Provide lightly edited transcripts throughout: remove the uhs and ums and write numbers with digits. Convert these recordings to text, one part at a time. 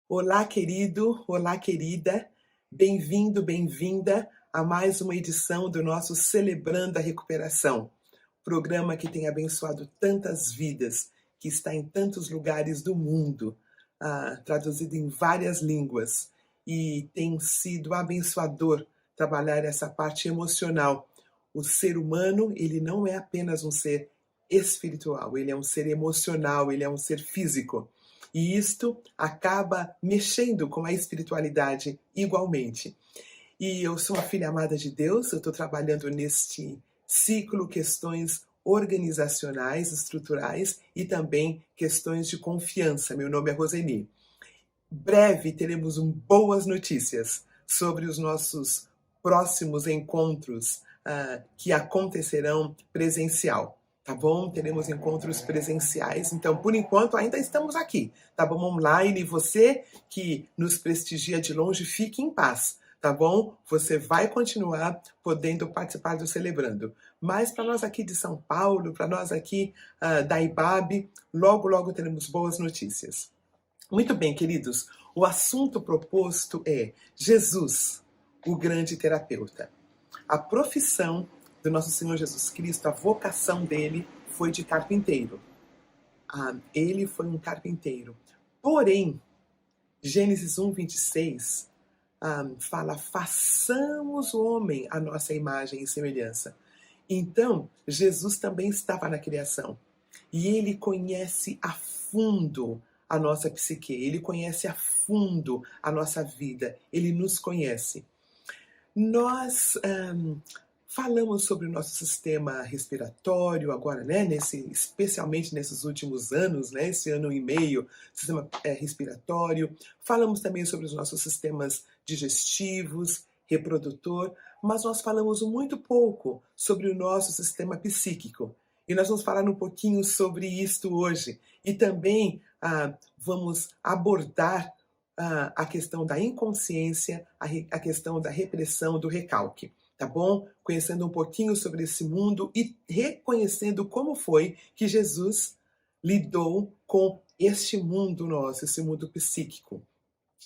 Olá, querido, olá, querida. Bem-vindo, bem-vinda a mais uma edição do nosso Celebrando a Recuperação, programa que tem abençoado tantas vidas, que está em tantos lugares do mundo, traduzido em várias línguas, e tem sido abençoador trabalhar essa parte emocional. O ser humano, ele não é apenas um ser espiritual, ele é um ser emocional, ele é um ser físico. E isto acaba mexendo com a espiritualidade igualmente. E eu sou uma filha amada de Deus, eu estou trabalhando neste ciclo questões organizacionais, estruturais e também questões de confiança. Meu nome é Roseni. Breve teremos boas notícias sobre os nossos próximos encontros que acontecerão presencial. Tá bom? Teremos encontros presenciais, então por enquanto ainda estamos aqui, tá bom? Online, você que nos prestigia de longe, fique em paz, tá bom? Você vai continuar podendo participar do Celebrando. Mas para nós aqui de São Paulo, para nós aqui da IBAB, logo, logo teremos boas notícias. Muito bem, queridos, o assunto proposto é Jesus, o grande terapeuta. A profissão do nosso Senhor Jesus Cristo, a vocação dele foi de carpinteiro. Ele foi um carpinteiro. Porém, Gênesis 1:26 fala: façamos o homem à nossa imagem e semelhança. Então, Jesus também estava na criação. E ele conhece a fundo a nossa psique, ele conhece a fundo a nossa vida, ele nos conhece. Nós falamos sobre o nosso sistema respiratório agora, né, especialmente nesses últimos anos, né, esse ano e meio, sistema respiratório. Falamos também sobre os nossos sistemas digestivos, reprodutor, mas nós falamos muito pouco sobre o nosso sistema psíquico. E nós vamos falar um pouquinho sobre isto hoje. E também vamos abordar a questão da inconsciência, a questão da repressão, do recalque, tá bom? Conhecendo um pouquinho sobre esse mundo e reconhecendo como foi que Jesus lidou com este mundo nosso, esse mundo psíquico.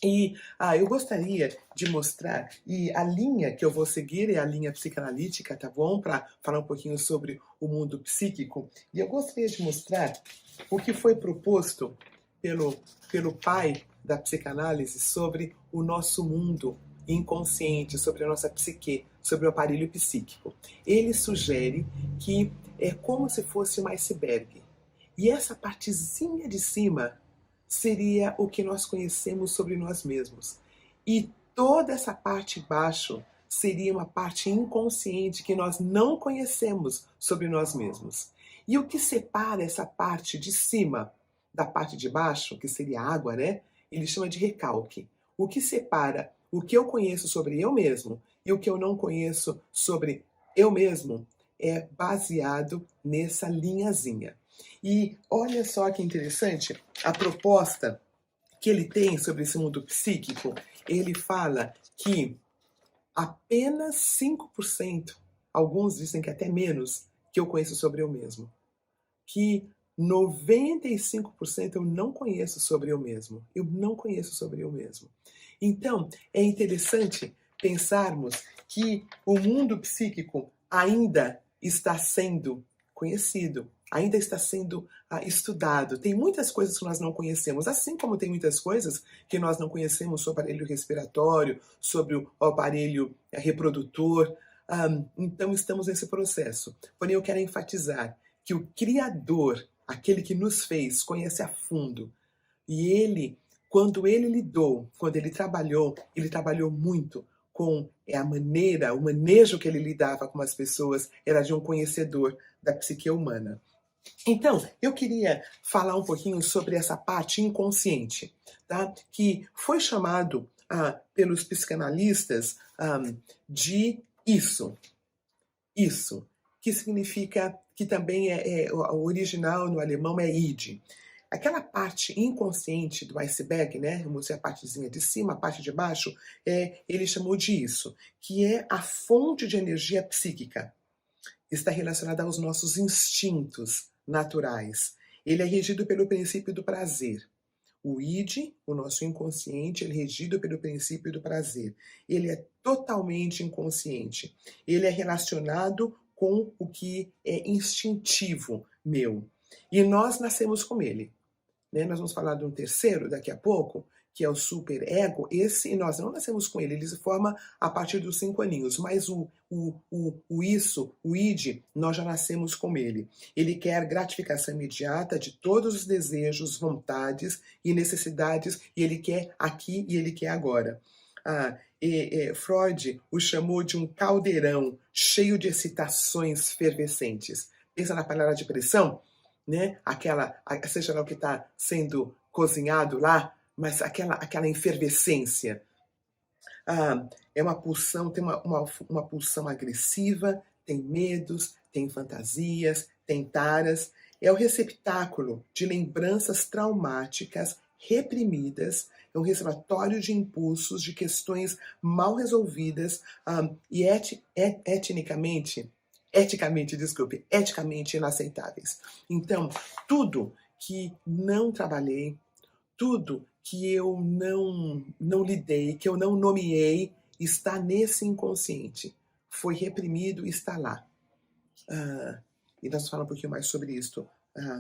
E eu gostaria de mostrar, e a linha que eu vou seguir é a linha psicanalítica, tá bom? Para falar um pouquinho sobre o mundo psíquico. E eu gostaria de mostrar o que foi proposto pelo pai da psicanálise sobre o nosso mundo inconsciente, sobre a nossa psique, sobre o aparelho psíquico. Ele sugere que é como se fosse um iceberg. E essa partezinha de cima seria o que nós conhecemos sobre nós mesmos. E toda essa parte de baixo seria uma parte inconsciente que nós não conhecemos sobre nós mesmos. E o que separa essa parte de cima da parte de baixo, que seria a água, né? Ele chama de recalque. O que separa o que eu conheço sobre eu mesmo e o que eu não conheço sobre eu mesmo é baseado nessa linhazinha. E olha só que interessante, a proposta que ele tem sobre esse mundo psíquico, ele fala que apenas 5%, alguns dizem que até menos, que eu conheço sobre eu mesmo. Que 95% eu não conheço sobre eu mesmo. Eu não conheço sobre eu mesmo. Então, é interessante pensarmos que o mundo psíquico ainda está sendo conhecido, ainda está sendo estudado. Tem muitas coisas que nós não conhecemos, assim como tem muitas coisas que nós não conhecemos sobre o aparelho respiratório, sobre o aparelho reprodutor. Então, estamos nesse processo. Porém, eu quero enfatizar que o Criador, aquele que nos fez, conhece a fundo. E ele, quando ele lidou, quando ele trabalhou muito com a maneira, o manejo que ele lidava com as pessoas, era de um conhecedor da psique humana. Então, eu queria falar um pouquinho sobre essa parte inconsciente, tá? Que foi chamado pelos psicanalistas de isso, que significa, que também o original no alemão é id. Aquela parte inconsciente do iceberg, né? Vamos dizer, a partezinha de cima, a parte de baixo, ele chamou de isso, que é a fonte de energia psíquica. Está relacionada aos nossos instintos naturais. Ele é regido pelo princípio do prazer. O id, o nosso inconsciente, ele é regido pelo princípio do prazer. Ele é totalmente inconsciente. Ele é relacionado com o que é instintivo meu. E nós nascemos com ele. Né? Nós vamos falar de um terceiro daqui a pouco, que é o superego. Esse nós não nascemos com ele, ele se forma a partir dos 5 aninhos, mas o id, nós já nascemos com ele. Ele quer gratificação imediata de todos os desejos, vontades e necessidades, e ele quer aqui e ele quer agora. Freud o chamou de um caldeirão cheio de excitações fervescentes. Pensa na panela de pressão, né? Seja lá o que está sendo cozinhado lá, mas aquela efervescência. É uma pulsão, tem uma pulsão agressiva, tem medos, tem fantasias, tem taras. É o receptáculo de lembranças traumáticas reprimidas, é um reservatório de impulsos, de questões mal resolvidas e eticamente inaceitáveis. Então, tudo que não trabalhei, tudo que eu não lidei, que eu não nomeei, está nesse inconsciente. Foi reprimido e está lá. E nós vamos falar um pouquinho mais sobre isso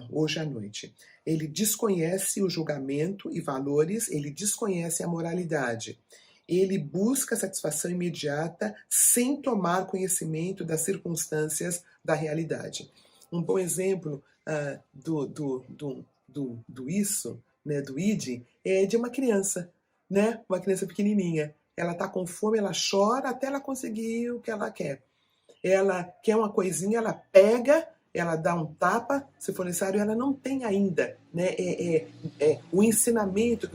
hoje à noite. Ele desconhece o julgamento e valores, ele desconhece a moralidade. Ele busca satisfação imediata sem tomar conhecimento das circunstâncias da realidade. Um bom exemplo do isso, né, do id, é de uma criança, né? Uma criança pequenininha. Ela está com fome, ela chora até ela conseguir o que ela quer. Ela quer uma coisinha, ela pega, ela dá um tapa, se for necessário, ela não tem ainda, né? O ensinamento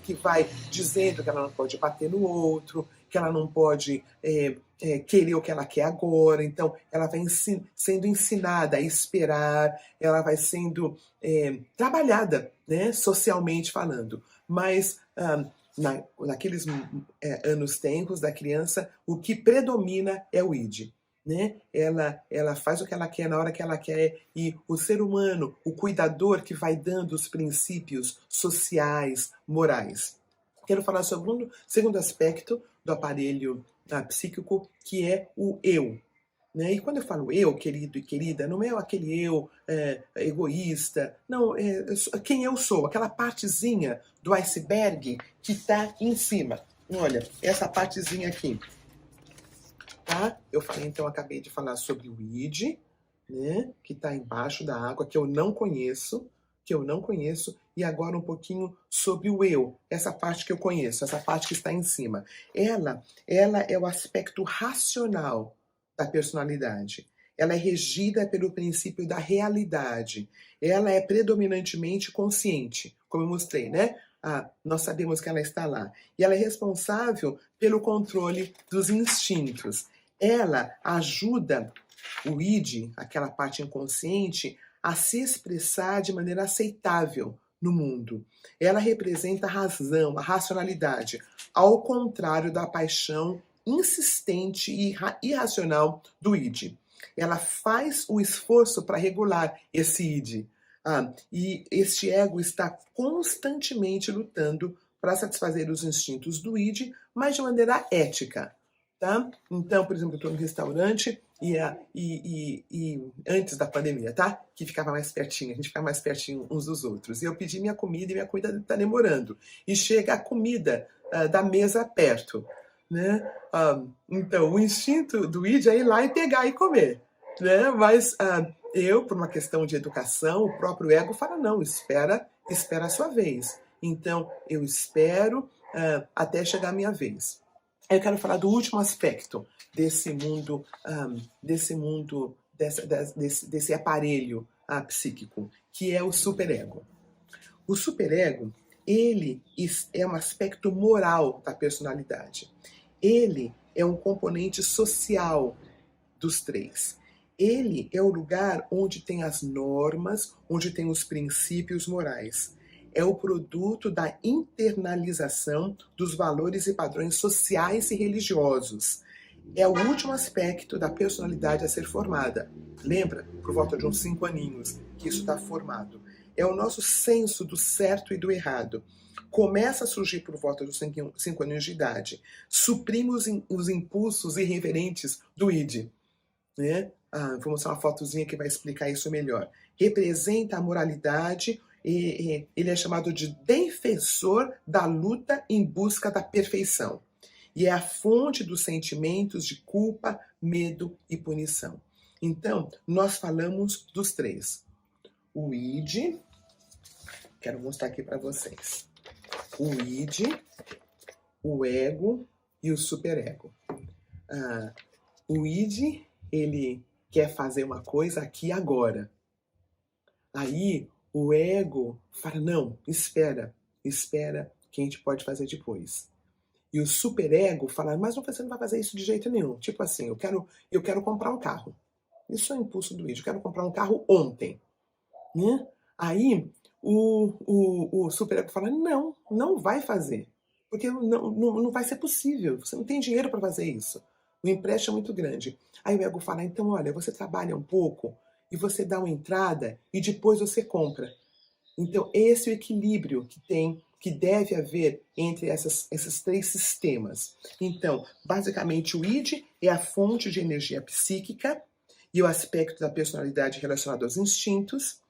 que vai dizendo que ela não pode bater no outro, que ela não pode querer o que ela quer agora. Então, ela vai sendo ensinada a esperar, ela vai sendo trabalhada, né? Socialmente falando. Mas naqueles anos tenros da criança, o que predomina é o id. Né? Ela faz o que ela quer na hora que ela quer, e o ser humano, o cuidador que vai dando os princípios sociais, morais. Quero falar sobre um segundo aspecto do aparelho psíquico, que é o eu. Né? E quando eu falo eu, querido e querida, não é aquele eu egoísta, não, quem eu sou, aquela partezinha do iceberg que está em cima. Olha, essa partezinha aqui. Tá? Eu acabei de falar sobre o id, né, que está embaixo da água, que eu não conheço, e agora um pouquinho sobre o eu, essa parte que eu conheço, essa parte que está em cima. Ela é o aspecto racional da personalidade. Ela é regida pelo princípio da realidade. Ela é predominantemente consciente, como eu mostrei, né? Nós sabemos que ela está lá. E ela é responsável pelo controle dos instintos. Ela ajuda o id, aquela parte inconsciente, a se expressar de maneira aceitável no mundo. Ela representa a razão, a racionalidade, ao contrário da paixão insistente e irracional do id. Ela faz o esforço para regular esse id. E este ego está constantemente lutando para satisfazer os instintos do id, mas de maneira ética. Tá? Então, por exemplo, eu estou no restaurante e antes da pandemia, tá? Que ficava mais pertinho, a gente ficava mais pertinho uns dos outros. E eu pedi minha comida e minha comida está demorando. E chega a comida da mesa perto, né? Então, o instinto do id é ir lá e pegar e comer, né? Mas eu, por uma questão de educação, o próprio ego fala, não, espera a sua vez. Então, eu espero até chegar a minha vez. Eu quero falar do último aspecto desse mundo, desse aparelho psíquico, que é o superego. O superego, ele é um aspecto moral da personalidade. Ele é um componente social dos 3. Ele é o lugar onde tem as normas, onde tem os princípios morais. É o produto da internalização dos valores e padrões sociais e religiosos. É o último aspecto da personalidade a ser formada. Lembra, por volta de uns 5 aninhos, que isso está formado. É o nosso senso do certo e do errado. começa a surgir por volta dos 5 anos de idade, suprime os impulsos irreverentes do id, né? Vou mostrar uma fotozinha que vai explicar isso melhor. Representa a moralidade e ele é chamado de defensor da luta em busca da perfeição. E é a fonte dos sentimentos de culpa, medo e punição. Então, nós falamos dos três. O id, quero mostrar aqui para vocês. O id, o ego e o superego. O id, ele quer fazer uma coisa aqui e agora. Aí o ego fala, não, espera que a gente pode fazer depois. E o superego fala, mas você não vai fazer isso de jeito nenhum. Tipo assim, eu quero comprar um carro. Isso é o impulso do id, eu quero comprar um carro ontem. Né? Aí o superego fala, não vai fazer. Porque não vai ser possível, você não tem dinheiro para fazer isso. O empréstimo é muito grande. Aí o ego fala, então olha, você trabalha um pouco e você dá uma entrada e depois você compra. Então esse é o equilíbrio que deve haver entre esses três sistemas. Então, basicamente o id é a fonte de energia psíquica e o aspecto da personalidade relacionado aos instintos.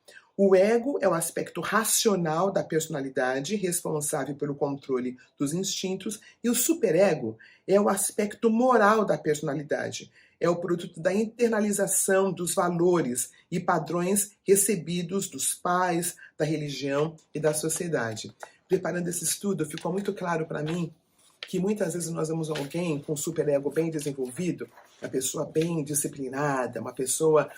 O ego é o aspecto racional da personalidade, responsável pelo controle dos instintos, e o superego é o aspecto moral da personalidade, é o produto da internalização dos valores e padrões recebidos dos pais, da religião e da sociedade. Preparando esse estudo, ficou muito claro para mim que muitas vezes nós vemos alguém com superego bem desenvolvido, uma pessoa bem disciplinada, uma pessoa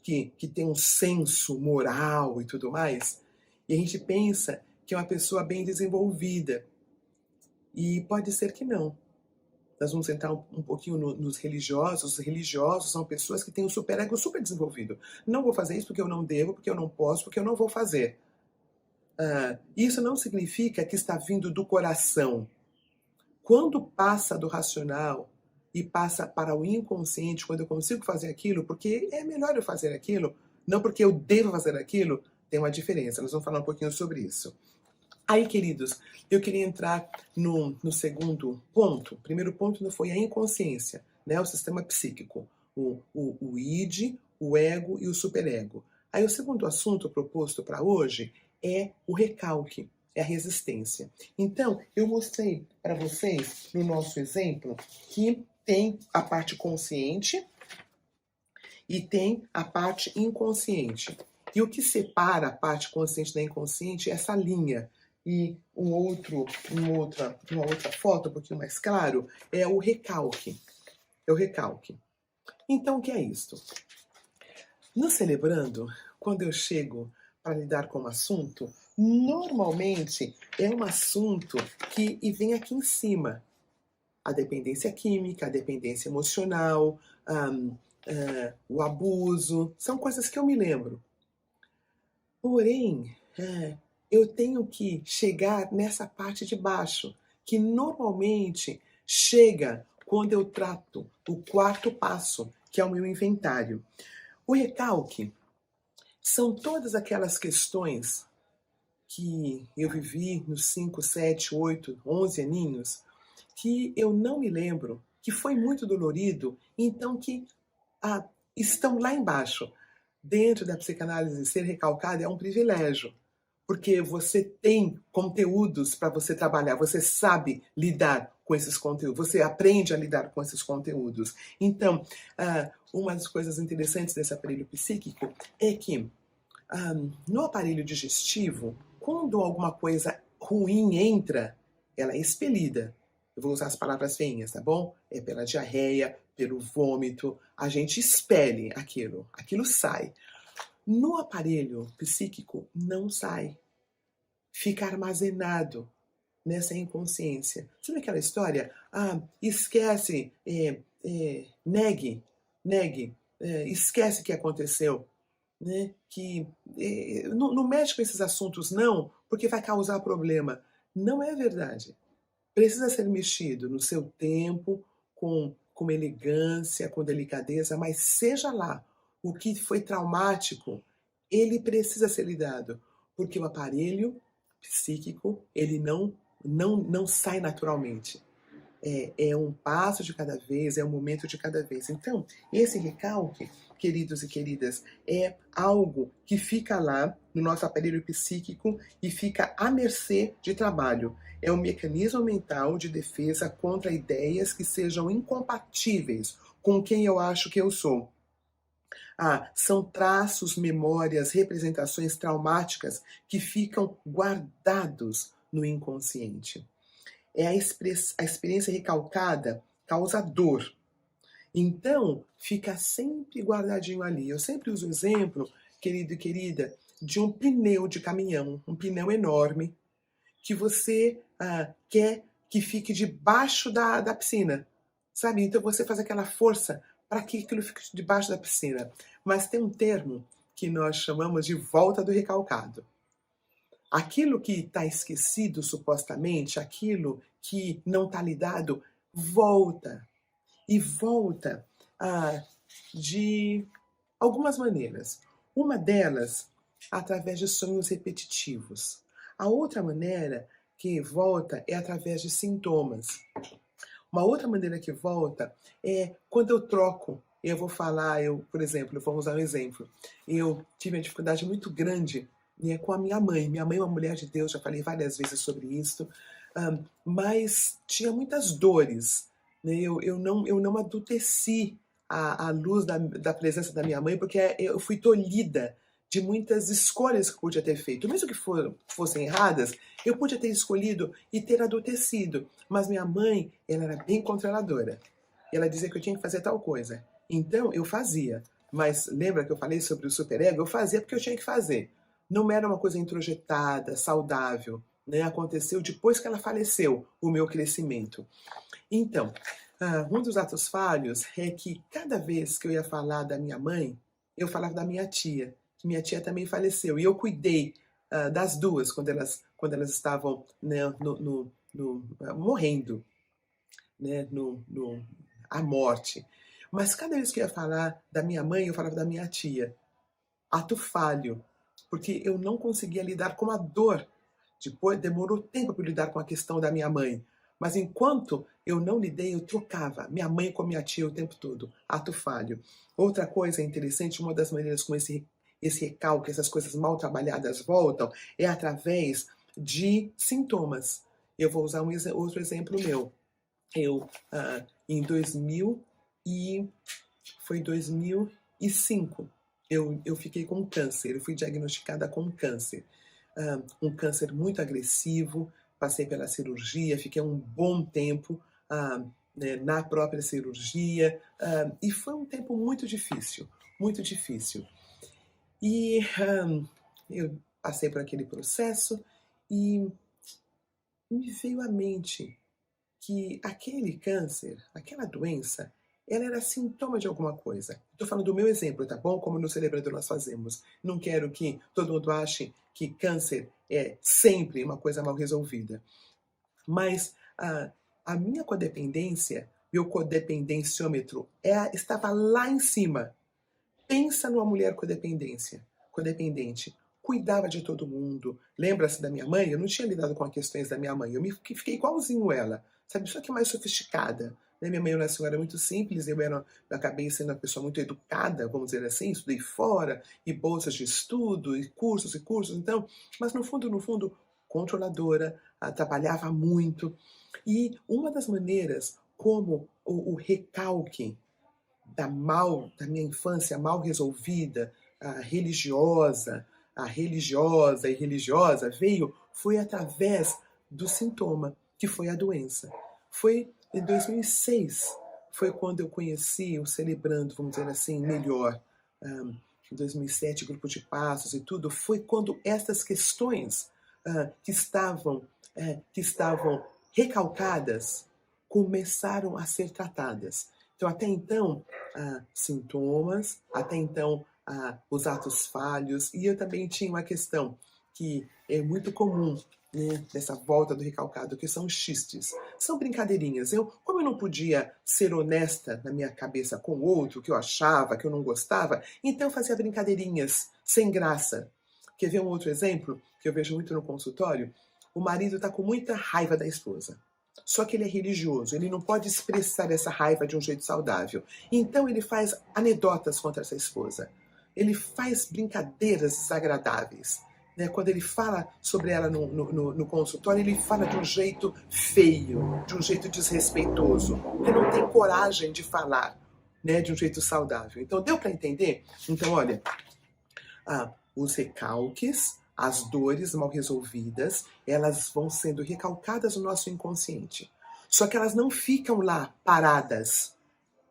que tem um senso moral e tudo mais, e a gente pensa que é uma pessoa bem desenvolvida. E pode ser que não. Nós vamos entrar um pouquinho nos religiosos. Os religiosos são pessoas que têm um superego super desenvolvido. Não vou fazer isso porque eu não devo, porque eu não posso, porque eu não vou fazer. Isso não significa que está vindo do coração. Quando passa do racional e passa para o inconsciente, quando eu consigo fazer aquilo, porque é melhor eu fazer aquilo, não porque eu devo fazer aquilo, tem uma diferença. Nós vamos falar um pouquinho sobre isso. Aí, queridos, eu queria entrar no segundo ponto. O primeiro ponto foi a inconsciência, né? O sistema psíquico. O id, o ego e o superego. Aí o segundo assunto proposto para hoje é o recalque, é a resistência. Então, eu mostrei para vocês, no nosso exemplo, que tem a parte consciente e tem a parte inconsciente. E o que separa a parte consciente da inconsciente é essa linha. E uma outra foto, um pouquinho mais claro, é o recalque. É o recalque. Então, o que é isto? No Celebrando, quando eu chego para lidar com um assunto, normalmente é um assunto que vem aqui em cima. A dependência química, a dependência emocional, o abuso, são coisas que eu me lembro. Porém, eu tenho que chegar nessa parte de baixo, que normalmente chega quando eu trato o quarto passo, que é o meu inventário. O recalque são todas aquelas questões que eu vivi nos 5, 7, 8, 11 aninhos, que eu não me lembro, que foi muito dolorido, então que estão lá embaixo. Dentro da psicanálise, ser recalcado é um privilégio, porque você tem conteúdos para você trabalhar, você sabe lidar com esses conteúdos, você aprende a lidar com esses conteúdos. Então, uma das coisas interessantes desse aparelho psíquico é que no aparelho digestivo, quando alguma coisa ruim entra, ela é expelida. Eu vou usar as palavras feinhas, tá bom? É pela diarreia, pelo vômito, a gente expele aquilo sai. No aparelho psíquico, não sai. Fica armazenado nessa inconsciência. Sabe aquela história? Esquece, negue, esquece o que aconteceu. Né? Que não mexe com esses assuntos não, porque vai causar problema. Não é verdade. Precisa ser mexido no seu tempo, com elegância, com delicadeza, mas seja lá o que foi traumático, ele precisa ser lidado, porque o aparelho psíquico, ele não sai naturalmente. É um passo de cada vez, é um momento de cada vez. Então, esse recalque, queridos e queridas, é algo que fica lá no nosso aparelho psíquico e fica à mercê de trabalho. É um mecanismo mental de defesa contra ideias que sejam incompatíveis com quem eu acho que eu sou. São traços, memórias, representações traumáticas que ficam guardados no inconsciente. A experiência recalcada causa dor. Então, fica sempre guardadinho ali. Eu sempre uso o exemplo, querido e querida, de um pneu de caminhão, um pneu enorme, que você quer que fique debaixo da piscina, sabe? Então você faz aquela força para que aquilo fique debaixo da piscina. Mas tem um termo que nós chamamos de volta do recalcado. Aquilo que está esquecido, supostamente, aquilo que não está lidado, volta. E volta de algumas maneiras. Uma delas, através de sonhos repetitivos. A outra maneira que volta é através de sintomas. Uma outra maneira que volta é quando eu troco. Eu vou falar, por exemplo, vamos usar um exemplo. Eu tive uma dificuldade muito grande com a minha mãe. Minha mãe é uma mulher de Deus, já falei várias vezes sobre isso, mas tinha muitas dores. Né? Eu não adulteci à luz da presença da minha mãe, porque eu fui tolhida de muitas escolhas que eu podia ter feito. Mesmo que fossem erradas, eu podia ter escolhido e ter adultecido. Mas minha mãe, ela era bem controladora. Ela dizia que eu tinha que fazer tal coisa. Então, eu fazia. Mas lembra que eu falei sobre o superego? Eu fazia porque eu tinha que fazer. Não era uma coisa introjetada, saudável. Né? Aconteceu depois que ela faleceu, o meu crescimento. Então, um dos atos falhos é que cada vez que eu ia falar da minha mãe, eu falava da minha tia, que minha tia também faleceu. E eu cuidei das duas quando elas estavam, né, morrendo, né, à morte. Mas cada vez que eu ia falar da minha mãe, eu falava da minha tia. Ato falho, porque eu não conseguia lidar com a dor. Depois demorou tempo para lidar com a questão da minha mãe. Mas enquanto eu não lidei, eu trocava minha mãe com a minha tia o tempo todo. Ato falho. Outra coisa interessante, uma das maneiras como esse recalque, essas coisas mal trabalhadas voltam, é através de sintomas. Eu vou usar outro exemplo meu. Eu, em 2005, eu fiquei com câncer. Eu fui diagnosticada com câncer. Um câncer muito agressivo. Passei pela cirurgia, fiquei um bom tempo na própria cirurgia. E foi um tempo muito difícil, muito difícil. E eu passei por aquele processo e me veio à mente que aquele câncer, aquela doença, ela era sintoma de alguma coisa. Estou falando do meu exemplo, tá bom? Como no Celebrando nós fazemos. Não quero que todo mundo ache que câncer é sempre uma coisa mal resolvida. Mas a minha codependência, meu codependenciômetro, estava lá em cima. Pensa numa mulher codependente. Cuidava de todo mundo. Lembra-se da minha mãe? Eu não tinha lidado com as questões da minha mãe. Eu fiquei igualzinho ela. Sabe, só que mais sofisticada. Né? Minha mãe era uma senhora muito simples, eu acabei sendo uma pessoa muito educada, vamos dizer assim, estudei fora, e bolsas de estudo, e cursos, então, mas no fundo, controladora, trabalhava muito. E uma das maneiras como o recalque da minha infância mal resolvida, religiosa e religiosa foi através do sintoma, que foi a doença. Foi em 2006, foi quando eu conheci o Celebrando, vamos dizer assim, melhor. Em 2007, grupo de passos e tudo, foi quando essas questões que estavam recalcadas começaram a ser tratadas. Então, até então, sintomas, até então, os atos falhos, e eu também tinha uma questão que é muito comum, né, dessa volta do recalcado, que são xistes. São brincadeirinhas. Como eu não podia ser honesta na minha cabeça com o outro, que eu achava, que eu não gostava, então eu fazia brincadeirinhas sem graça. Quer ver um outro exemplo que eu vejo muito no consultório? O marido está com muita raiva da esposa. Só que ele é religioso, ele não pode expressar essa raiva de um jeito saudável. Então ele faz anedotas contra essa esposa. Ele faz brincadeiras desagradáveis. Né? Quando ele fala sobre ela no consultório, ele fala de um jeito feio, de um jeito desrespeitoso, porque não tem coragem de falar, né, de um jeito saudável. Então, deu para entender? Então, olha, os recalques, as dores mal resolvidas, elas vão sendo recalcadas no nosso inconsciente. Só que elas não ficam lá paradas.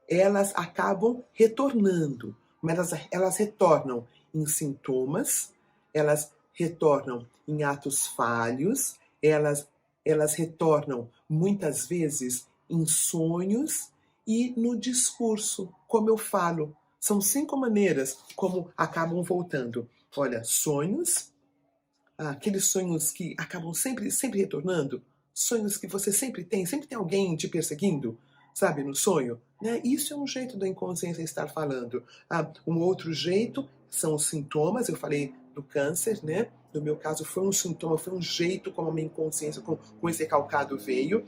Elas acabam retornando. Mas elas retornam em sintomas, elas retornam em atos falhos, elas retornam muitas vezes em sonhos e no discurso, como eu falo. São 5 maneiras como acabam voltando. Olha, sonhos, aqueles sonhos que acabam sempre retornando, sonhos que você sempre tem alguém te perseguindo, sabe, no sonho, né? Isso é um jeito da inconsciência estar falando. Um outro jeito são os sintomas, eu falei do câncer, né? No meu caso foi um sintoma, foi um jeito como a minha inconsciência com esse recalcado veio.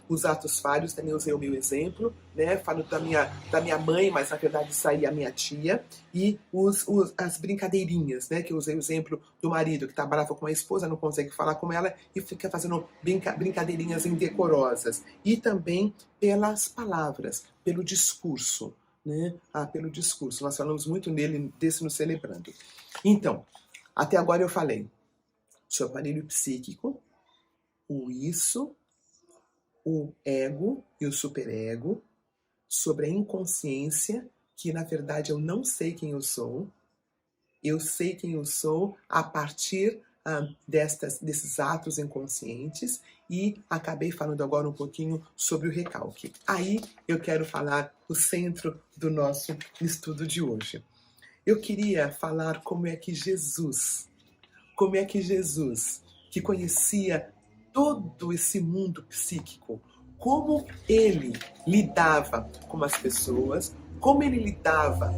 Os atos falhos, também usei o meu exemplo, né? Falo da minha mãe, mas na verdade saía a minha tia. E as brincadeirinhas, né? Que eu usei o exemplo do marido que tá bravo com a esposa, não consegue falar com ela e fica fazendo brincadeirinhas indecorosas. E também pelas palavras, pelo discurso, né? Pelo discurso. Nós falamos muito desse no Celebrando. Então, até agora eu falei sobre o aparelho psíquico, o isso, o ego e o superego, sobre a inconsciência, que na verdade eu não sei quem eu sou. Eu sei quem eu sou a partir desses atos inconscientes, e acabei falando agora um pouquinho sobre o recalque. Aí eu quero falar o centro do nosso estudo de hoje. Eu queria falar como é que Jesus, que conhecia todo esse mundo psíquico, como ele lidava com as pessoas, como ele lidava,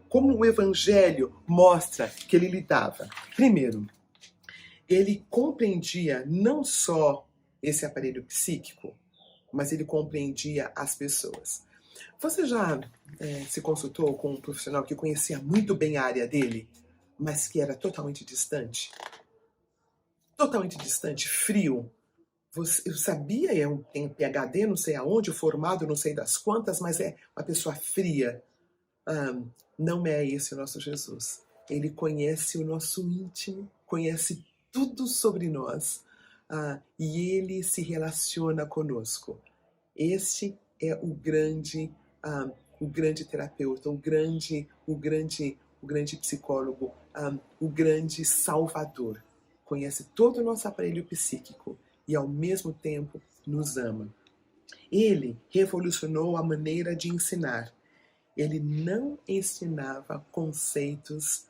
como o Evangelho mostra que ele lidava. Primeiro, ele compreendia não só esse aparelho psíquico, mas ele compreendia as pessoas. Você já se consultou com um profissional que conhecia muito bem a área dele, mas que era totalmente distante? Totalmente distante, frio. Eu sabia, tem PhD, não sei aonde, formado, não sei das quantas, mas é uma pessoa fria. Não é esse o nosso Jesus. Ele conhece o nosso íntimo, conhece tudo sobre nós, e ele se relaciona conosco. Este é o grande terapeuta, o grande psicólogo, o grande salvador. Conhece todo o nosso aparelho psíquico e ao mesmo tempo nos ama. Ele revolucionou a maneira de ensinar. Ele não ensinava conceitos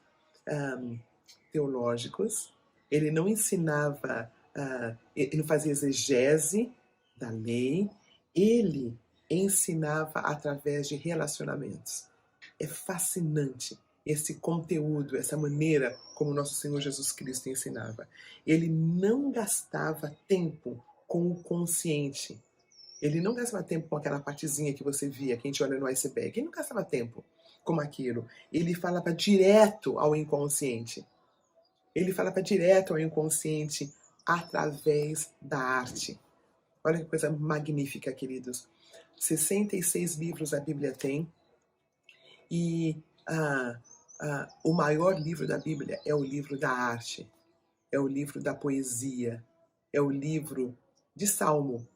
teológicos, ele não ensinava, ele não fazia exegese da lei, ele ensinava através de relacionamentos. É fascinante esse conteúdo, essa maneira como o nosso Senhor Jesus Cristo ensinava. Ele não gastava tempo com o consciente. Ele não gastava tempo com aquela partezinha que você via, que a gente olha no iceberg. Ele não gastava tempo com aquilo. Ele falava direto ao inconsciente. Ele falava direto ao inconsciente através da arte. Olha que coisa magnífica, queridos. 66 livros a Bíblia tem. E o maior livro da Bíblia é o livro da arte. É o livro da poesia. É o livro de Salmo,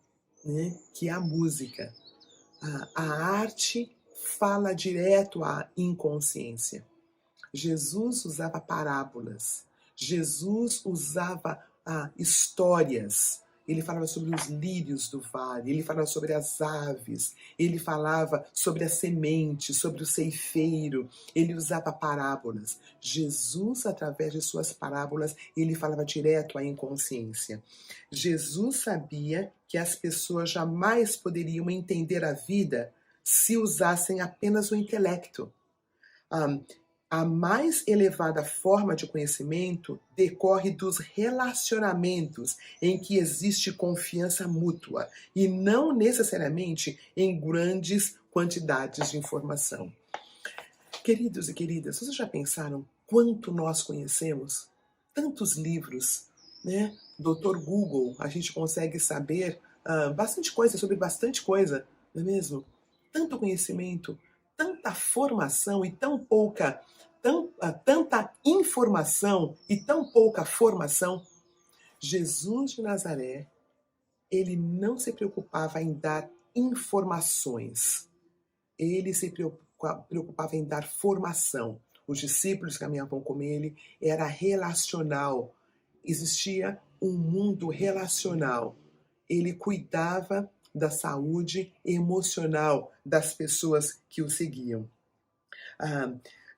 né? Que é a música. A arte fala direto à inconsciência. Jesus usava parábolas. Jesus usava histórias. Ele falava sobre os lírios do vale, ele falava sobre as aves, ele falava sobre a semente, sobre o ceifeiro, ele usava parábolas. Jesus, através de suas parábolas, ele falava direto à inconsciência. Jesus sabia que as pessoas jamais poderiam entender a vida se usassem apenas o intelecto. A mais elevada forma de conhecimento decorre dos relacionamentos em que existe confiança mútua e não necessariamente em grandes quantidades de informação. Queridos e queridas, vocês já pensaram quanto nós conhecemos? Tantos livros, né? Doutor Google, a gente consegue saber bastante coisa sobre bastante coisa, não é mesmo? Tanto conhecimento, tanta formação e tanta informação e tão pouca formação. Jesus de Nazaré, ele não se preocupava em dar informações. Ele se preocupava em dar formação. Os discípulos que caminhavam com ele, era relacional. Existia um mundo relacional. Ele cuidava da saúde emocional das pessoas que o seguiam.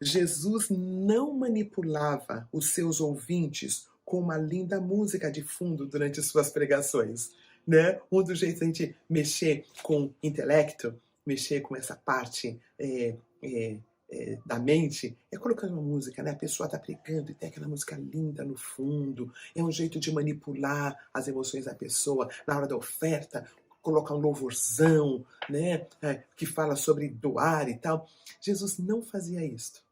Jesus não manipulava os seus ouvintes com uma linda música de fundo durante suas pregações, né? Um dos jeitos de a gente mexer com o intelecto, mexer com essa parte da mente, é colocando uma música, né? A pessoa está pregando e tem aquela música linda no fundo. É um jeito de manipular as emoções da pessoa. Na hora da oferta, colocar um louvorzão, né? Que fala sobre doar e tal. Jesus não fazia isso.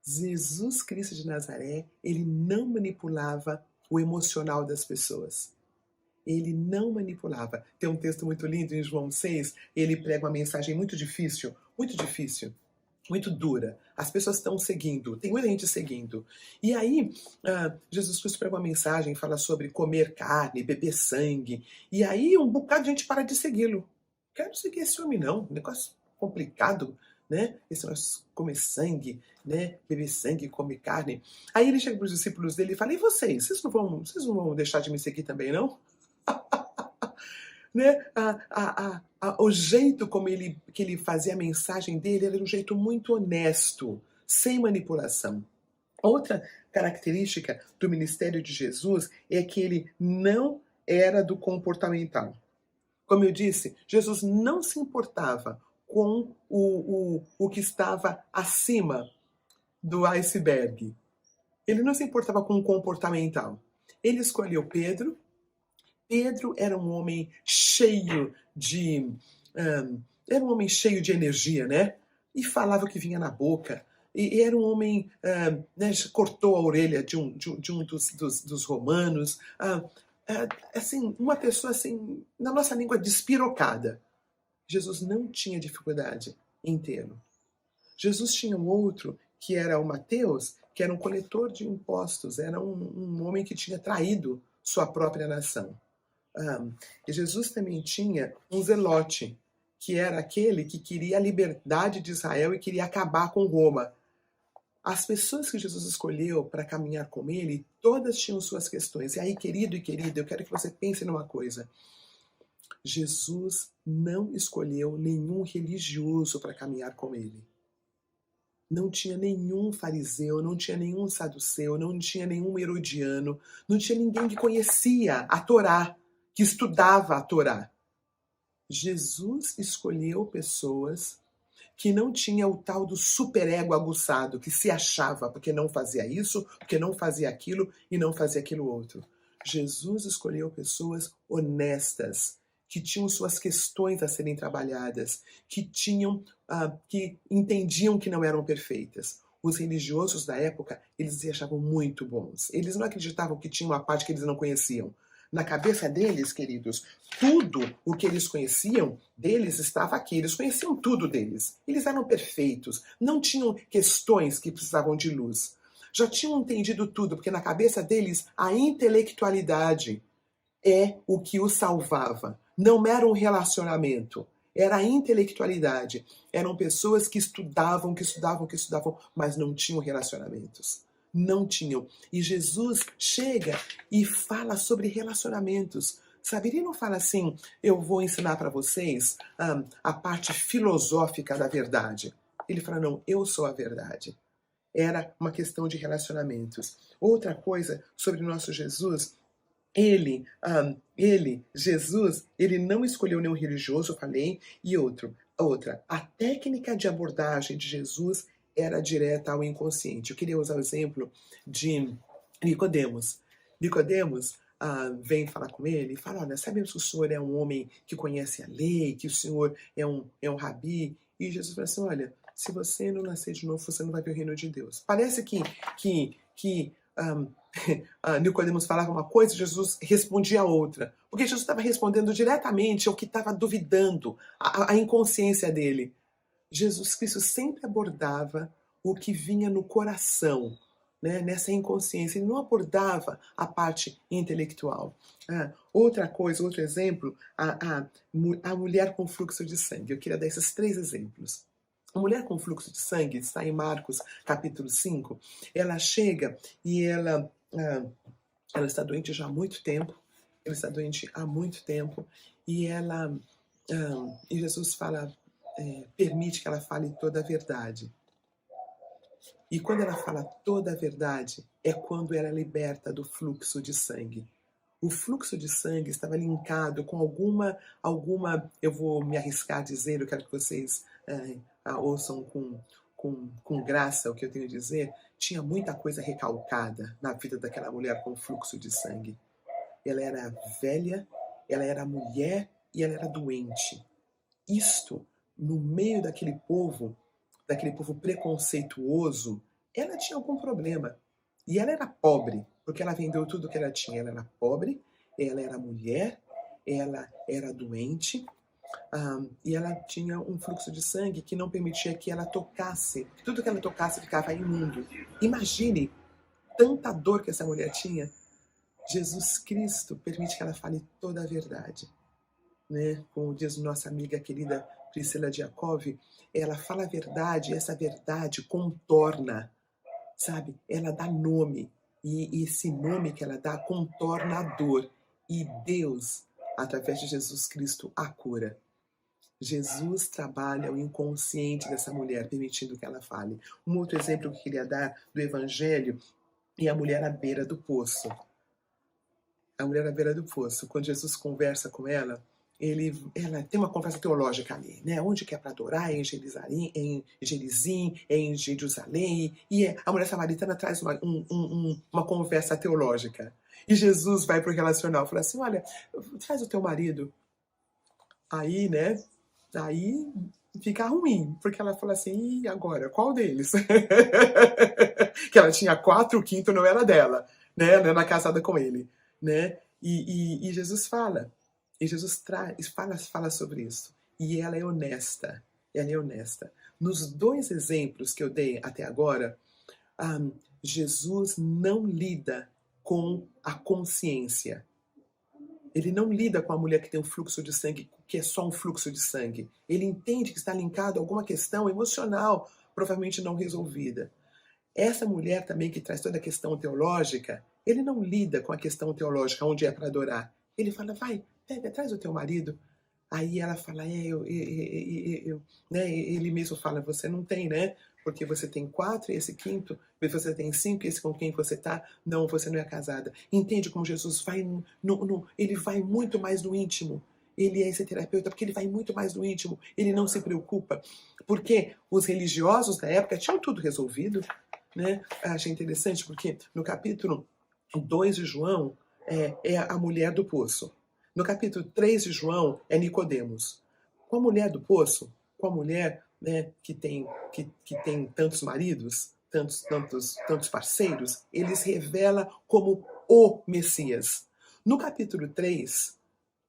Jesus Cristo de Nazaré, ele não manipulava o emocional das pessoas. Ele não manipulava. Tem um texto muito lindo em João 6, ele prega uma mensagem muito difícil, muito dura. As pessoas estão seguindo, tem muita gente seguindo. E aí, Jesus Cristo prega uma mensagem, fala sobre comer carne, beber sangue. E aí, um bocado de gente para de segui-lo. Quero seguir esse homem, não. Negócio complicado, né? Esse negócio comer sangue, né? Beber sangue, comer carne. Aí ele chega para os discípulos dele e fala: e vocês? Vocês não vão deixar de me seguir também, não? Né? O jeito como que ele fazia a mensagem dele era um jeito muito honesto, sem manipulação. Outra característica do ministério de Jesus é que ele não era do comportamental. Como eu disse, Jesus não se importava com o que estava acima do iceberg. Ele não se importava com o comportamental. Ele escolheu Pedro. Pedro era um homem cheio de energia, né? E falava o que vinha na boca. E era um homem, né, cortou a orelha de um dos romanos. Assim, uma pessoa assim, na nossa língua, despirocada. Jesus não tinha dificuldade em tê-lo. Jesus tinha um outro, que era o Mateus, que era um coletor de impostos, era um homem que tinha traído sua própria nação. E Jesus também tinha um zelote, que era aquele que queria a liberdade de Israel e queria acabar com Roma. As pessoas que Jesus escolheu para caminhar com ele, todas tinham suas questões. E aí, querido e querida, eu quero que você pense numa coisa. Jesus não escolheu nenhum religioso para caminhar com ele. Não tinha nenhum fariseu, não tinha nenhum saduceu, não tinha nenhum herodiano, não tinha ninguém que conhecia a Torá, que estudava a Torá. Jesus escolheu pessoas que não tinha o tal do superego aguçado, que se achava porque não fazia isso, porque não fazia aquilo e não fazia aquilo outro. Jesus escolheu pessoas honestas, que tinham suas questões a serem trabalhadas, que entendiam que não eram perfeitas. Os religiosos da época, eles se achavam muito bons. Eles não acreditavam que tinha uma parte que eles não conheciam. Na cabeça deles, queridos, tudo o que eles conheciam deles estava aqui. Eles conheciam tudo deles. Eles eram perfeitos, não tinham questões que precisavam de luz. Já tinham entendido tudo, porque na cabeça deles a intelectualidade é o que os salvava. Não era um relacionamento, era a intelectualidade. Eram pessoas que estudavam, mas não tinham relacionamentos. Não tinham. E Jesus chega e fala sobre relacionamentos. Sabe, ele não fala assim, eu vou ensinar para vocês a parte filosófica da verdade. Ele fala, não, eu sou a verdade. Era uma questão de relacionamentos. Outra coisa sobre o nosso Jesus, Jesus, ele não escolheu nenhum religioso, eu falei, e outra, a técnica de abordagem de Jesus era direta ao inconsciente. Eu queria usar o exemplo de Nicodemos. Nicodemos vem falar com ele e fala, olha, sabemos que o senhor é um homem que conhece a lei, que o senhor é um rabi. E Jesus fala assim, olha, se você não nascer de novo, você não vai ver o reino de Deus. Parece que Nicodemos falava uma coisa e Jesus respondia outra. Porque Jesus estava respondendo diretamente ao que estava duvidando, a inconsciência dele. Jesus Cristo sempre abordava o que vinha no coração, né, nessa inconsciência. Ele não abordava a parte intelectual. Outra coisa, outro exemplo, a mulher com fluxo de sangue. Eu queria dar esses 3 exemplos. A mulher com fluxo de sangue, está em Marcos capítulo 5, ela chega e ela está doente já há muito tempo, ela está doente há muito tempo, e e Jesus fala, permite que ela fale toda a verdade. E quando ela fala toda a verdade, é quando ela é liberta do fluxo de sangue. O fluxo de sangue estava linkado com alguma, eu vou me arriscar a dizer, eu quero que vocês ouçam com graça o que eu tenho a dizer, tinha muita coisa recalcada na vida daquela mulher com fluxo de sangue. Ela era velha, ela era mulher e ela era doente. Isto, no meio daquele povo preconceituoso, ela tinha algum problema. E ela era pobre, porque ela vendeu tudo que ela tinha. Ela era pobre, ela era mulher, ela era doente, e ela tinha um fluxo de sangue que não permitia que ela tocasse. Tudo que ela tocasse ficava imundo. Imagine tanta dor que essa mulher tinha. Jesus Cristo permite que ela fale toda a verdade. Né? Como diz nossa amiga querida Priscila Diakov, ela fala a verdade, e essa verdade contorna, sabe? Ela dá nome, e esse nome que ela dá contorna a dor. E Deus, através de Jesus Cristo, a cura. Jesus trabalha o inconsciente dessa mulher, permitindo que ela fale. Um outro exemplo que eu queria dar do Evangelho é a mulher à beira do poço. A mulher à beira do poço, quando Jesus conversa com ela tem uma conversa teológica ali, né? Onde que é para adorar? É em Gerizim, é em Jerusalém. E a mulher samaritana traz uma conversa teológica. E Jesus vai para o relacional, fala assim, olha, traz o teu marido. Aí, né? Aí fica ruim, porque ela fala assim, e agora? Qual deles? Que ela tinha 4, o quinto não era dela, né? Não era casada com ele, né? E Jesus fala. E Jesus fala sobre isso. E ela é honesta. Ela é honesta. Nos 2 exemplos que eu dei até agora, Jesus não lida com a consciência. Ele não lida com a mulher que tem um fluxo de sangue, que é só um fluxo de sangue. Ele entende que está linkado a alguma questão emocional, provavelmente não resolvida. Essa mulher também que traz toda a questão teológica, ele não lida com a questão teológica, onde é para adorar. Ele fala, vai, traz o teu marido. Aí ela fala, né? Ele mesmo fala, você não tem, né? Porque você tem 4 e esse quinto, você tem 5 e esse com quem você tá, não, você não é casada. Entende como Jesus vai, ele vai muito mais no íntimo. Ele é esse terapeuta porque ele vai muito mais no íntimo. Ele não se preocupa. Porque os religiosos da época tinham tudo resolvido, né? Achei interessante porque no capítulo 2 de João é a mulher do poço. No capítulo 3 de João é Nicodemos. Com a mulher do poço, com a mulher, né, que tem tantos maridos, tantos parceiros, ele se revela como o Messias. No capítulo 3,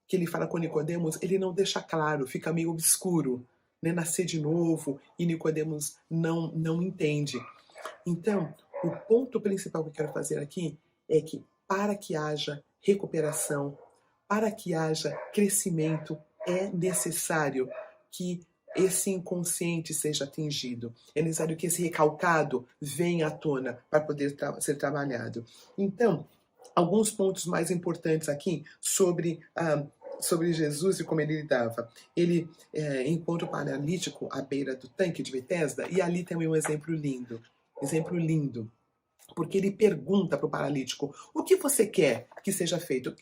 que ele fala com Nicodemos, ele não deixa claro, fica meio obscuro, né, nascer de novo, e Nicodemos não entende. Então, o ponto principal que eu quero fazer aqui é que para que haja recuperação, para que haja crescimento, é necessário que esse inconsciente seja atingido. É necessário que esse recalcado venha à tona para poder ser trabalhado. Então, alguns pontos mais importantes aqui sobre Jesus e como ele lidava. Ele encontra o paralítico à beira do tanque de Betesda, e ali tem um exemplo lindo. Exemplo lindo. Porque ele pergunta para o paralítico, o que você quer que seja feito?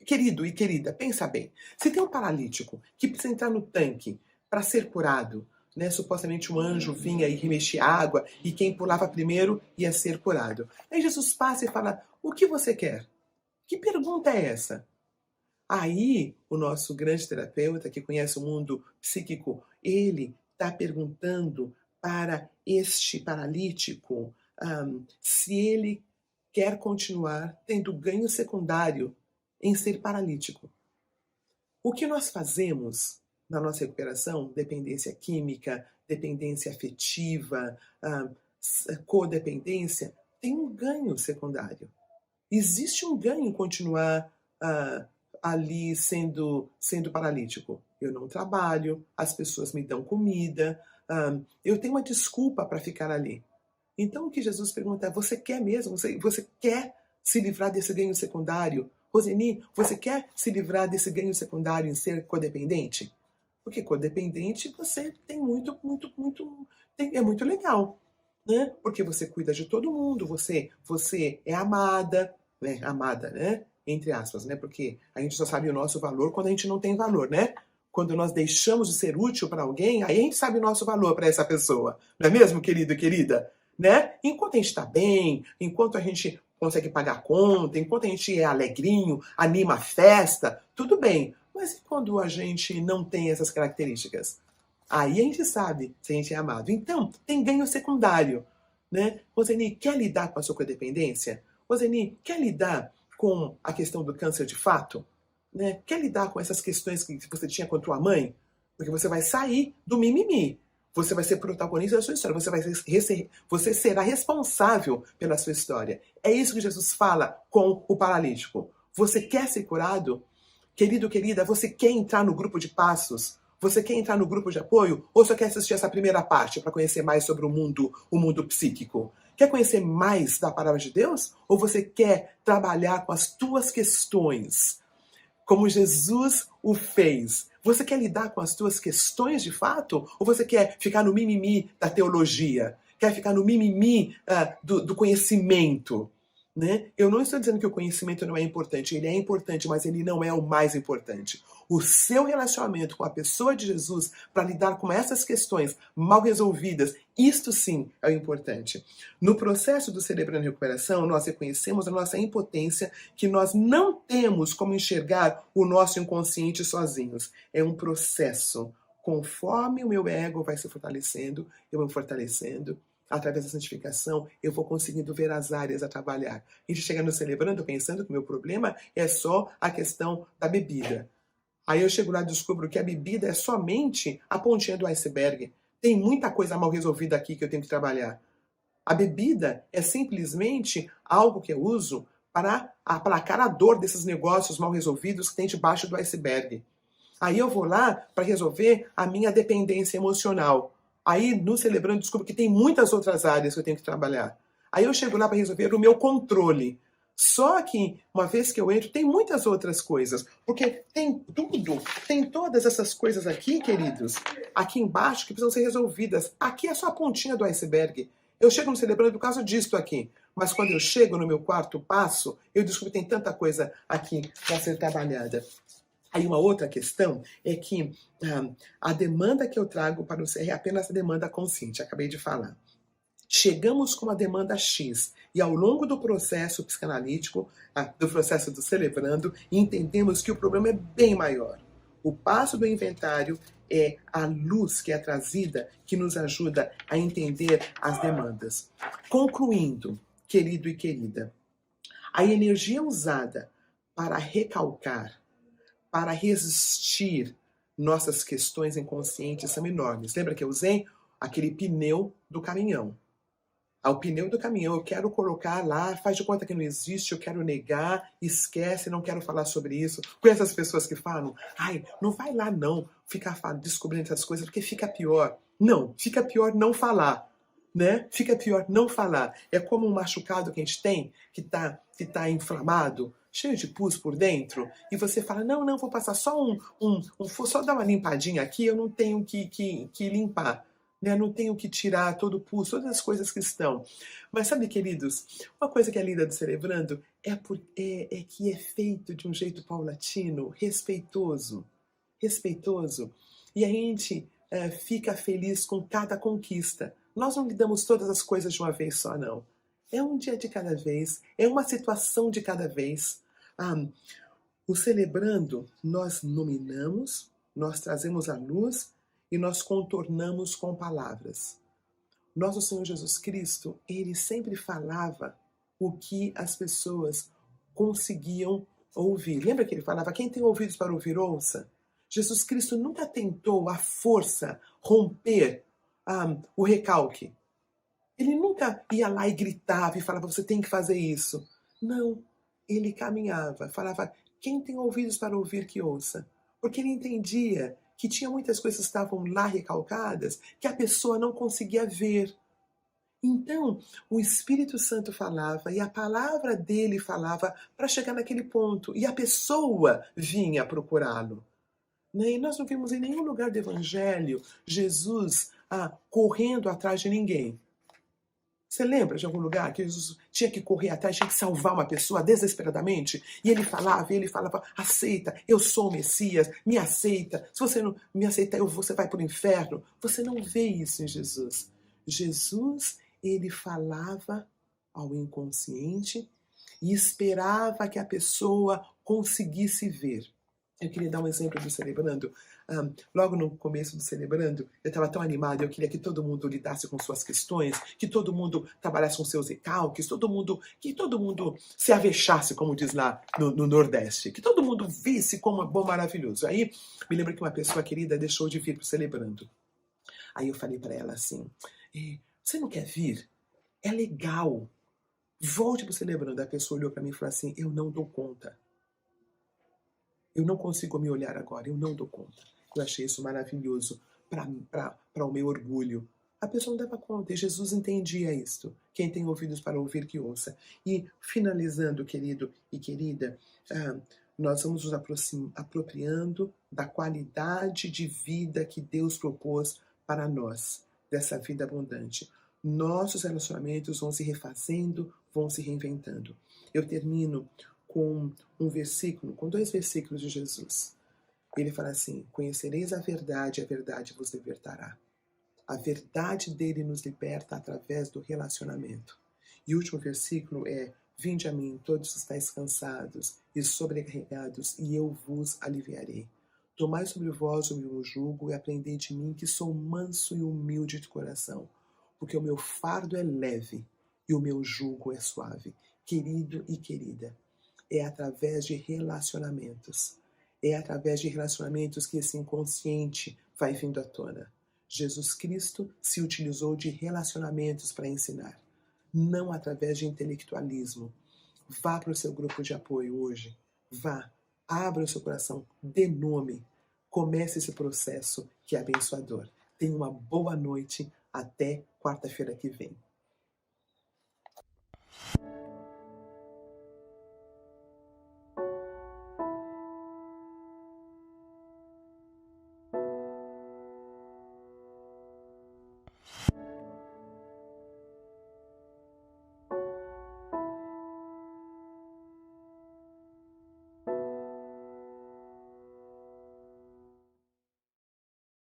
Querido e querida, pensa bem. Se tem um paralítico que precisa entrar no tanque para ser curado, né? Supostamente um anjo vinha e remexia a água, e quem pulava primeiro ia ser curado. Aí Jesus passa e fala, o que você quer? Que pergunta é essa? Aí, o nosso grande terapeuta, que conhece o mundo psíquico, ele está perguntando para este paralítico se ele quer continuar tendo ganho secundário em ser paralítico. O que nós fazemos na nossa recuperação, dependência química, dependência afetiva, codependência, tem um ganho secundário. Existe um ganho em continuar ali sendo paralítico. Eu não trabalho, as pessoas me dão comida, eu tenho uma desculpa para ficar ali. Então o que Jesus pergunta é, você quer mesmo? Você quer se livrar desse ganho secundário? Roseni, você quer se livrar desse ganho secundário em ser codependente? Porque codependente você tem é muito legal, né? Porque você cuida de todo mundo, você é amada, né? Amada, né? Entre aspas, né? Porque a gente só sabe o nosso valor quando a gente não tem valor, né? Quando nós deixamos de ser útil para alguém, aí a gente sabe o nosso valor para essa pessoa. Não é mesmo, querido e querida? Né? Enquanto a gente está bem, enquanto a gente consegue pagar a conta, enquanto a gente é alegrinho, anima a festa, tudo bem. Mas e quando a gente não tem essas características? Aí a gente sabe se a gente é amado. Então, tem ganho secundário, né? Roseni, quer lidar com a sua codependência? Roseni, quer lidar com a questão do câncer de fato? Né? Quer lidar com essas questões que você tinha com a tua mãe? Porque você vai sair do mimimi. Você vai ser protagonista da sua história. Você será responsável pela sua história. É isso que Jesus fala com o paralítico. Você quer ser curado? Querido, querida, você quer entrar no grupo de passos? Você quer entrar no grupo de apoio? Ou só quer assistir essa primeira parte para conhecer mais sobre o mundo psíquico? Quer conhecer mais da palavra de Deus? Ou você quer trabalhar com as tuas questões, como Jesus o fez? Você quer lidar com as tuas questões de fato? Ou você quer ficar no mimimi da teologia? Quer ficar no mimimi do conhecimento? Né? Eu não estou dizendo que o conhecimento não é importante. Ele é importante, mas ele não é o mais importante. O seu relacionamento com a pessoa de Jesus para lidar com essas questões mal resolvidas, isto sim é o importante. No processo do Celebrando Recuperação, nós reconhecemos a nossa impotência, que nós não temos como enxergar o nosso inconsciente sozinhos. É um processo. Conforme o meu ego vai se fortalecendo, eu vou me fortalecendo. Através da santificação, eu vou conseguindo ver as áreas a trabalhar. A gente chega no Celebrando pensando que o meu problema é só a questão da bebida. Aí eu chego lá e descubro que a bebida é somente a pontinha do iceberg. Tem muita coisa mal resolvida aqui que eu tenho que trabalhar. A bebida é simplesmente algo que eu uso para aplacar a dor desses negócios mal resolvidos que tem debaixo do iceberg. Aí eu vou lá para resolver a minha dependência emocional. Aí, no Celebrando, descubro que tem muitas outras áreas que eu tenho que trabalhar. Aí eu chego lá para resolver o meu controle. Só que, uma vez que eu entro, tem muitas outras coisas. Porque tem tudo, tem todas essas coisas aqui, queridos, aqui embaixo, que precisam ser resolvidas. Aqui é só a pontinha do iceberg. Eu chego no Celebrando por causa disto aqui. Mas quando eu chego no meu quarto passo, eu descubro que tem tanta coisa aqui para ser trabalhada. Aí uma outra questão é que a demanda que eu trago para o CR é apenas a demanda consciente, acabei de falar. Chegamos com a demanda X e ao longo do processo psicanalítico, do processo do Celebrando, entendemos que o problema é bem maior. O passo do inventário é a luz que é trazida que nos ajuda a entender as demandas. Concluindo, querido e querida, a energia usada para recalcar, para resistir nossas questões inconscientes são enormes. Lembra que eu usei aquele pneu do caminhão? O pneu do caminhão, eu quero colocar lá, faz de conta que não existe, eu quero negar, esquece, não quero falar sobre isso. Conhece as pessoas que falam, ai, não vai lá não, ficar descobrindo essas coisas, porque fica pior. Não, fica pior não falar, né? Fica pior não falar. É como um machucado que a gente tem, que tá inflamado, cheio de pus por dentro, e você fala, não, vou passar só só dar uma limpadinha aqui, eu não tenho que limpar. Né? Não tenho que tirar todo o pulso, todas as coisas que estão. Mas sabe, queridos, uma coisa que é linda do Celebrando é que é feito de um jeito paulatino, respeitoso. E a gente fica feliz com cada conquista. Nós não lhe damos todas as coisas de uma vez só, não. É um dia de cada vez, é uma situação de cada vez. O celebrando, nós nominamos, nós trazemos à luz e nós contornamos com palavras. Nosso Senhor Jesus Cristo, ele sempre falava o que as pessoas conseguiam ouvir. Lembra que ele falava, quem tem ouvidos para ouvir, ouça? Jesus Cristo nunca tentou à força romper o recalque. Ele nunca ia lá e gritava e falava, você tem que fazer isso. Não, ele caminhava, falava, quem tem ouvidos para ouvir que ouça. Porque ele entendia que tinha muitas coisas que estavam lá recalcadas que a pessoa não conseguia ver. Então, o Espírito Santo falava e a palavra dele falava para chegar naquele ponto. E a pessoa vinha procurá-lo. E nós não vimos em nenhum lugar do Evangelho Jesus correndo atrás de ninguém. Você lembra de algum lugar que Jesus tinha que correr atrás, tinha que salvar uma pessoa desesperadamente? E ele falava, aceita, eu sou o Messias, me aceita. Se você não me aceitar, você vai para o inferno. Você não vê isso em Jesus. Jesus, ele falava ao inconsciente e esperava que a pessoa conseguisse ver. Eu queria dar um exemplo do Celebrando. Logo no começo do Celebrando, eu estava tão animado, eu queria que todo mundo lidasse com suas questões, que todo mundo trabalhasse com seus recalques, que todo mundo se avexasse, como diz lá no Nordeste, que todo mundo visse como é bom, maravilhoso. Aí, me lembro que uma pessoa querida deixou de vir para o Celebrando. Aí eu falei para ela assim, você não quer vir? É legal. Volte para o Celebrando. A pessoa olhou para mim e falou assim, eu não dou conta. Eu não consigo me olhar agora, eu não dou conta. Eu achei isso maravilhoso para o meu orgulho. A pessoa não dava conta, e Jesus entendia isto. Quem tem ouvidos para ouvir, que ouça. E, finalizando, querido e querida, nós vamos nos apropriando da qualidade de vida que Deus propôs para nós, dessa vida abundante. Nossos relacionamentos vão se refazendo, vão se reinventando. Eu termino com um versículo, com 2 versículos de Jesus. Ele fala assim, conhecereis a verdade vos libertará. A verdade dele nos liberta através do relacionamento. E o último versículo é, vinde a mim, todos estáis cansados e sobrecarregados, e eu vos aliviarei. Tomai sobre vós o meu jugo e aprendei de mim, que sou manso e humilde de coração, porque o meu fardo é leve e o meu jugo é suave. Querido e querida, é através de relacionamentos. É através de relacionamentos que esse inconsciente vai vindo à tona. Jesus Cristo se utilizou de relacionamentos para ensinar, não através de intelectualismo. Vá para o seu grupo de apoio hoje. Vá, abra o seu coração, dê nome. Comece esse processo que é abençoador. Tenha uma boa noite. Até quarta-feira que vem.